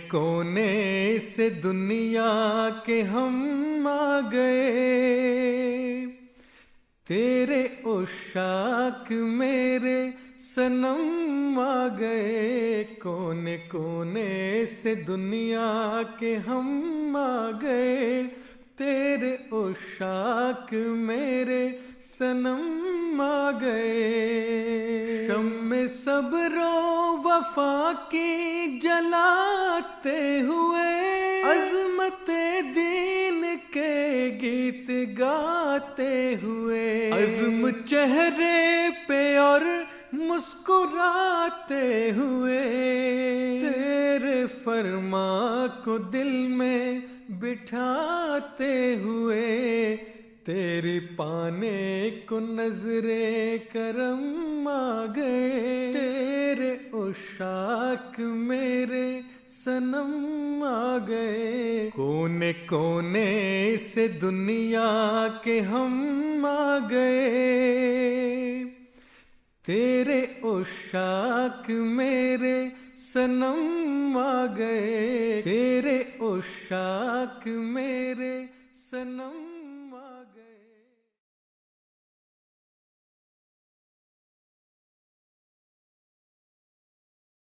کونے سے دنیا کے ہم آ گئے، تیرے عشاق میرے صنم آ گئے، کونے کونے سے دنیا کے ہم آ گئے، تیرے عشاق میرے صنم آ گئے۔ شمع صبر و وفا کی جلاتے ہوئے، عظمت دین کے گیت گاتے ہوئے، عزم چہرے پہ اور مسکراتے ہوئے، تیرے فرمان کو دل میں بٹھاتے ہوئے، تیری پانے کو نظر کرم آ گئے، تیرے عشاق میرے صنم آ گئے، کونے کونے سے دنیا کے ہم آ گئے، تیرے عشاق میرے صنم آ گئے، تیرے عشاق میرے صنم آ گئے۔